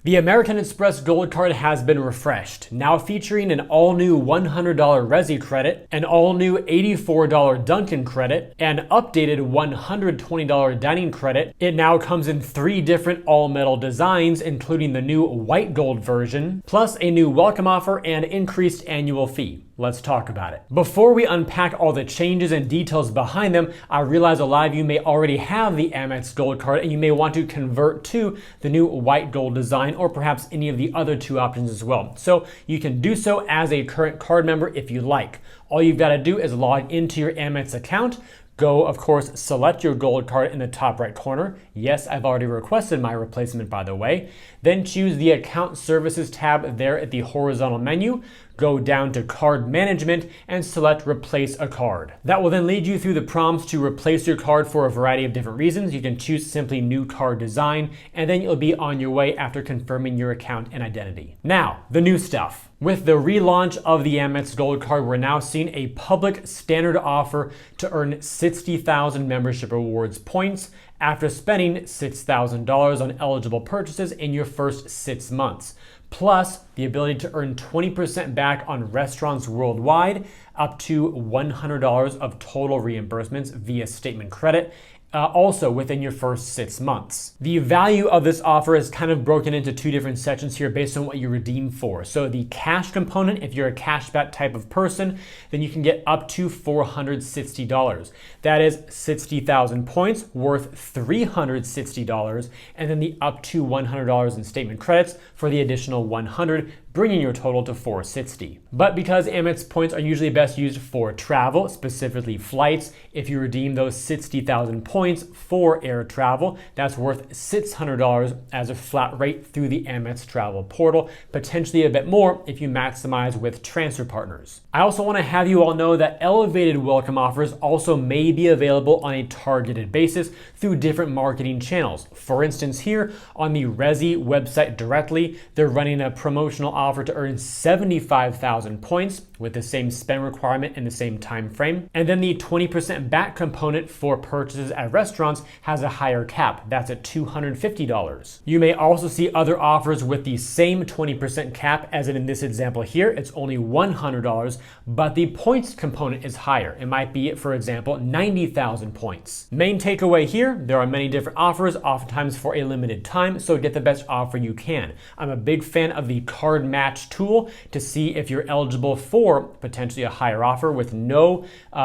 The American Express Gold Card has been refreshed, now featuring an all-new $100 Resy credit, an all-new $84 Dunkin credit, and updated $120 dining credit. It now comes in 3 different all-metal designs, including the new white gold version, plus a new welcome offer and increased annual fee. Let's talk about it. Before we unpack all the changes and details behind them, I realize a lot of you may already have the Amex Gold Card and you may want to convert to the new white gold design or perhaps any of the other 2 options as well. So you can do so as a current card member if you like. All you've got to do is log into your Amex account. Go, of course, select your gold card in the top right corner. Yes, I've already requested my replacement, by the way. Then choose the Account Services tab there at the horizontal menu. Go down to Card Management and select Replace a Card. That will then lead you through the prompts to replace your card for a variety of different reasons. You can choose simply New Card Design, and then you'll be on your way after confirming your account and identity. Now, the new stuff. With the relaunch of the Amex Gold Card, we're now seeing a public standard offer to earn 60,000 membership rewards points after spending $6,000 on eligible purchases in your first 6 months. Plus the ability to earn 20% back on restaurants worldwide, up to $100 of total reimbursements via statement credit, also within your first 6 months. The value of this offer is kind of broken into 2 different sections here based on what you redeem for. So the cash component, if you're a cashback type of person, then you can get up to $460. That is 60,000 points worth $360, and then the up to $100 in statement credits for the additional 100, bringing your total to $460. But because Amex points are usually best used for travel, specifically flights, if you redeem those 60,000 points for air travel, that's worth $600 as a flat rate through the Amex travel portal, potentially a bit more if you maximize with transfer partners. I also want to have you all know that elevated welcome offers also may be available on a targeted basis through different marketing channels. For instance, here on the Resy website directly, they're running a promotional offer to earn 75,000 points with the same spend requirement in the same time frame. And then the 20% back component for purchases at restaurants has a higher cap. That's at $250. You may also see other offers with the same 20% cap as in this example here. It's only $100, but the points component is higher. It might be, for example, 90,000 points. Main takeaway here, there are many different offers, oftentimes for a limited time, so get the best offer you can. I'm a big fan of the card match tool to see if you're eligible for potentially a higher offer with no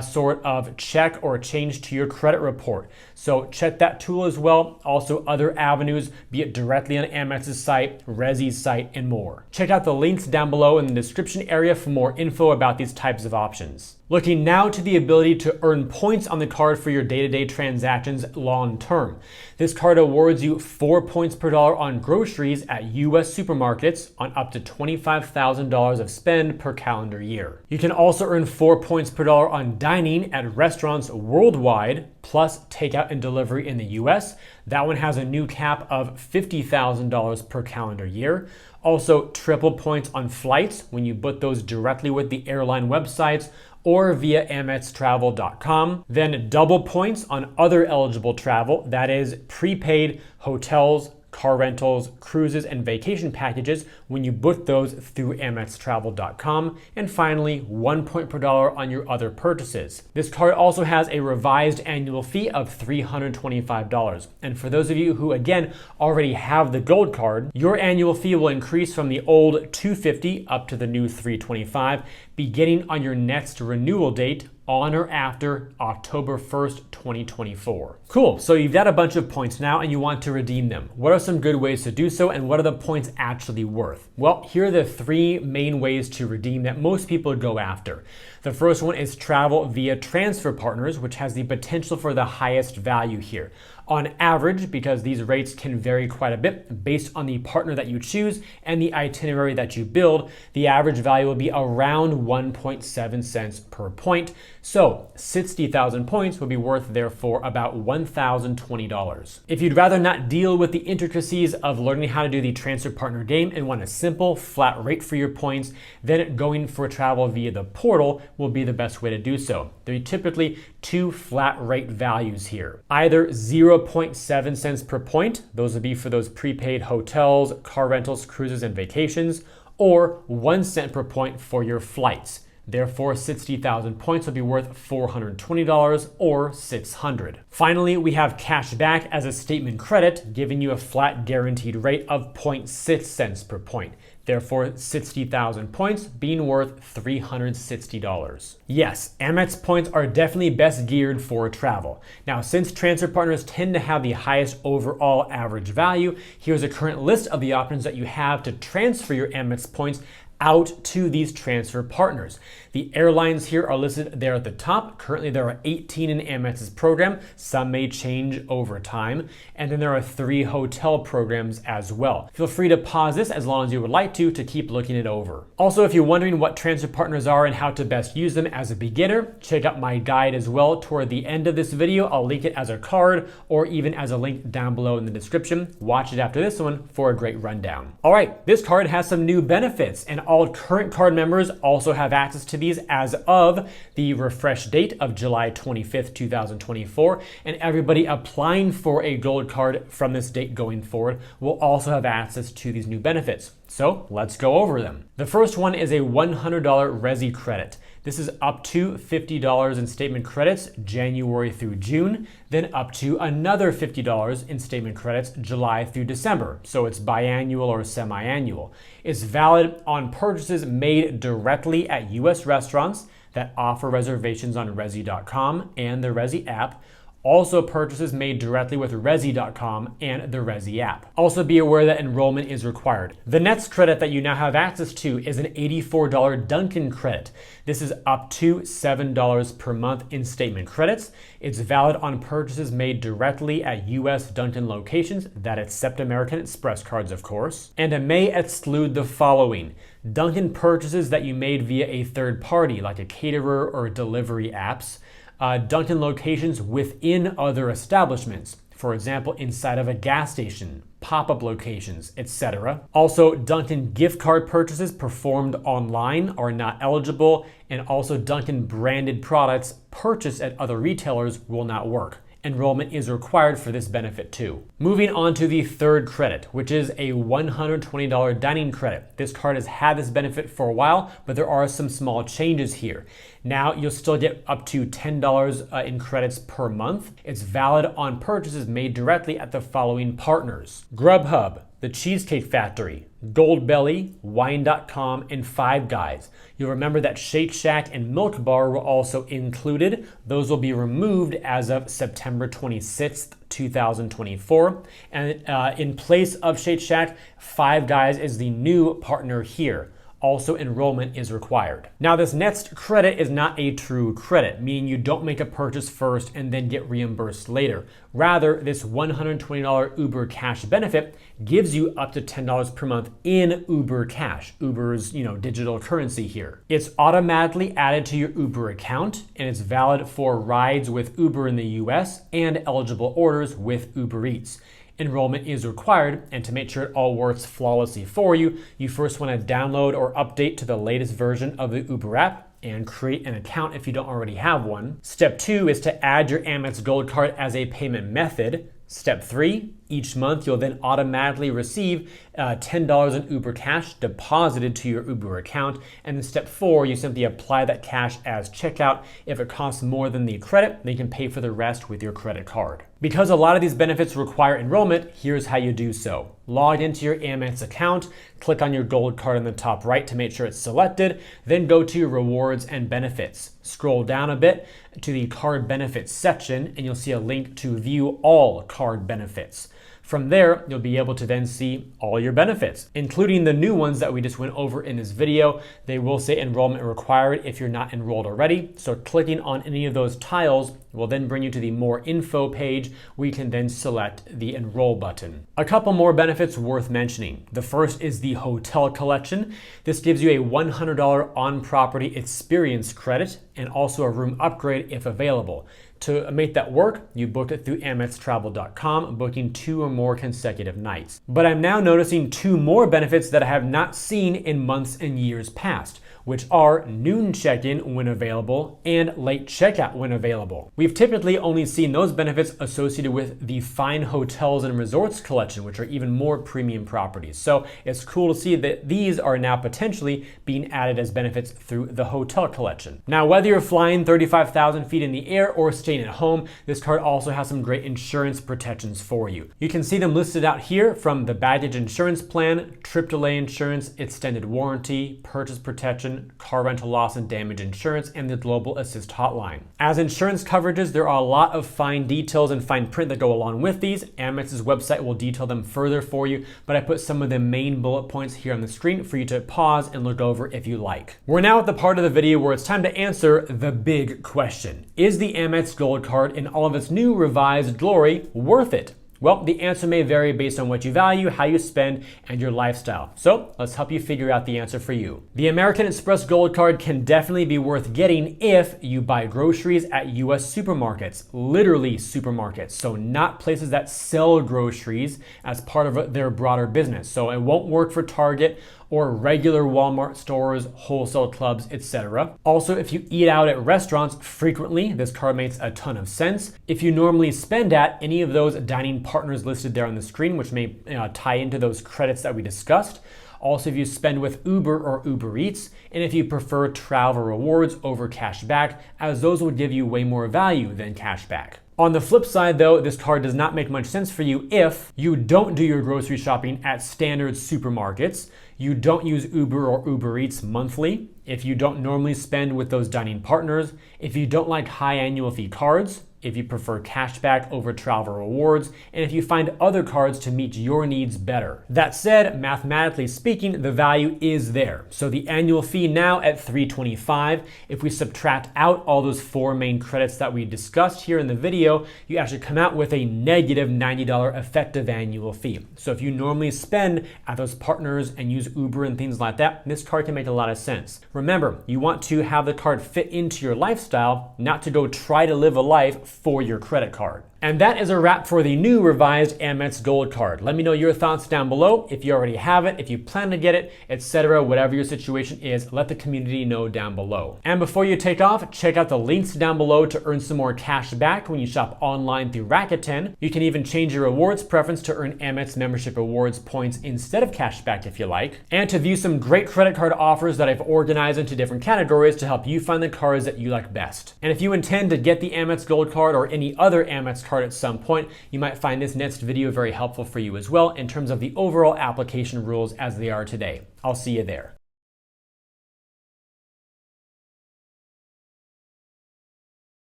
sort of check or change to your credit report. So check that tool as well. Also other avenues, be it directly on Amex's site, Resy's site, and more. Check out the links down below in the description area for more info about these types of options. Looking now to the ability to earn points on the card for your day-to-day transactions long term. This card awards you 4 points per dollar on groceries at US supermarkets on up to $25,000 of spend per calendar year. You can also earn 4 points per dollar on dining at restaurants worldwide, plus takeout and delivery in the US. That one has a new cap of $50,000 per calendar year. Also, triple points on flights when you book those directly with the airline websites or via amextravel.com. Then double points on other eligible travel, that is prepaid hotels, car rentals, cruises, and vacation packages when you book those through amextravel.com. And finally, 1 point per dollar on your other purchases. This card also has a revised annual fee of $325. And for those of you who, again, already have the gold card, your annual fee will increase from the old $250 up to the new $325, beginning on your next renewal date on or after October 1st, 2024. Cool, so you've got a bunch of points now and you want to redeem them. What are some good ways to do so, and what are the points actually worth? Well, here are the 3 main ways to redeem that most people go after. The first one is travel via transfer partners, which has the potential for the highest value here. On average, because these rates can vary quite a bit based on the partner that you choose and the itinerary that you build, the average value will be around 1.7 cents per point. So 60,000 points would be worth therefore about $1,020. If you'd rather not deal with the intricacies of learning how to do the transfer partner game and want a simple flat rate for your points, then going for travel via the portal will be the best way to do so. There are typically 2 flat rate values here. Either 0 0.7 cents per point. Those would be for those prepaid hotels, car rentals, cruises, and vacations, or 1 cent per point for your flights. Therefore, 60,000 points will be worth $420 or $600. Finally, we have cash back as a statement credit, giving you a flat guaranteed rate of 0.6 cents per point. Therefore, 60,000 points being worth $360. Yes, Amex points are definitely best geared for travel. Now, since transfer partners tend to have the highest overall average value, here's a current list of the options that you have to transfer your Amex points out to these transfer partners. The airlines here are listed there at the top. Currently, there are 18 in Amex's program. Some may change over time. And then there are 3 hotel programs as well. Feel free to pause this as long as you would like to keep looking it over. Also, if you're wondering what transfer partners are and how to best use them as a beginner, check out my guide as well toward the end of this video. I'll link it as a card or even as a link down below in the description. Watch it after this one for a great rundown. All right, this card has some new benefits, and all current card members also have access to these as of the refresh date of July 25th, 2024. And everybody applying for a gold card from this date going forward will also have access to these new benefits. So let's go over them. The first one is a $100 Resy credit. This is up to $50 in statement credits January through June, then up to another $50 in statement credits July through December. So it's biannual or semi-annual. It's valid on purchases made directly at US restaurants that offer reservations on Resy.com and the Resy app. Also purchases made directly with Resy.com and the Resy app. Also be aware that enrollment is required. The next credit that you now have access to is an $84 Dunkin credit. This is up to $7 per month in statement credits. It's valid on purchases made directly at US Dunkin locations that accept American Express cards, of course. And it may exclude the following: Dunkin purchases that you made via a third party like a caterer or delivery apps, Dunkin locations within other establishments, for example, inside of a gas station, pop-up locations, etc. Also, Dunkin gift card purchases performed online are not eligible, and also Dunkin branded products purchased at other retailers will not work. Enrollment is required for this benefit too. Moving on to the third credit, which is a $120 dining credit. This card has had this benefit for a while, but there are some small changes here. Now you'll still get up to $10 in credits per month. It's valid on purchases made directly at the following partners: Grubhub, The Cheesecake Factory, Goldbelly, Wine.com, and Five Guys. You'll remember that Shake Shack and Milk Bar were also included. Those will be removed as of September 26th, 2024. And in place of Shake Shack, Five Guys is the new partner here. Also, enrollment is required. Now, this next credit is not a true credit, meaning you don't make a purchase first and then get reimbursed later. Rather, this $120 Uber Cash benefit gives you up to $10 per month in Uber Cash, Uber's digital currency here. It's automatically added to your Uber account, and it's valid for rides with Uber in the US and eligible orders with Uber Eats. Enrollment is required, and to make sure it all works flawlessly for you, you first want to download or update to the latest version of the Uber app and create an account if you don't already have one. Step 2 is to add your Amex Gold Card as a payment method. Step 3, each month you'll then automatically receive $10 in Uber Cash deposited to your Uber account. And then step 4, you simply apply that cash as checkout. If it costs more than the credit, then you can pay for the rest with your credit card. Because a lot of these benefits require enrollment, here's how you do so. Log into your Amex account, click on your gold card in the top right to make sure it's selected, then go to rewards and benefits. Scroll down a bit to the card benefits section and you'll see a link to view all card benefits. From there, you'll be able to then see all your benefits, including the new ones that we just went over in this video. They will say enrollment required if you're not enrolled already. So clicking on any of those tiles will then bring you to the more info page where you can then select the enroll button. A couple more benefits worth mentioning. The first is the hotel collection. This gives you a $100 on-property experience credit and also a room upgrade if available. To make that work, you book it through AmexTravel.com, booking 2 or more consecutive nights. But I'm now noticing 2 more benefits that I have not seen in months and years past. which are noon check-in when available and late checkout when available. We've typically only seen those benefits associated with the fine hotels and resorts collection, which are even more premium properties. So it's cool to see that these are now potentially being added as benefits through the hotel collection. Now, whether you're flying 35,000 feet in the air or staying at home, this card also has some great insurance protections for you. You can see them listed out here, from the baggage insurance plan, trip delay insurance, extended warranty, purchase protection, car rental loss and damage insurance, and the Global Assist hotline. As insurance coverages, there are a lot of fine details and fine print that go along with these. Amex's website will detail them further for you, but I put some of the main bullet points here on the screen for you to pause and look over if you like. We're now at the part of the video where it's time to answer the big question. Is the Amex Gold Card in all of its new revised glory worth it? Well, the answer may vary based on what you value, how you spend, and your lifestyle. So let's help you figure out the answer for you. The American Express Gold Card can definitely be worth getting if you buy groceries at US supermarkets, literally supermarkets. So not places that sell groceries as part of their broader business. So it won't work for Target or regular Walmart stores, wholesale clubs, etc. Also, if you eat out at restaurants frequently, this card makes a ton of sense. If you normally spend at any of those dining partners listed there on the screen, which may tie into those credits that we discussed. Also, if you spend with Uber or Uber Eats, and if you prefer travel rewards over cash back, as those would give you way more value than cash back. On the flip side though, this card does not make much sense for you if you don't do your grocery shopping at standard supermarkets, you don't use Uber or Uber Eats monthly, if you don't normally spend with those dining partners, if you don't like high annual fee cards, if you prefer cashback over travel rewards, and if you find other cards to meet your needs better. That said, mathematically speaking, the value is there. So the annual fee now at $325, if we subtract out all those 4 main credits that we discussed here in the video, you actually come out with a negative $90 effective annual fee. So if you normally spend at those partners and use Uber and things like that, this card can make a lot of sense. Remember, you want to have the card fit into your lifestyle, not to go try to live a life for your credit card. And that is a wrap for the new revised Amex Gold Card. Let me know your thoughts down below. If you already have it, if you plan to get it, etc., whatever your situation is, let the community know down below. And before you take off, check out the links down below to earn some more cash back when you shop online through Rakuten. You can even change your rewards preference to earn Amex membership rewards points instead of cash back if you like. And to view some great credit card offers that I've organized into different categories to help you find the cards that you like best. And if you intend to get the Amex Gold Card or any other Amex card at some point, you might find this next video very helpful for you as well in terms of the overall application rules as they are today. I'll see you there.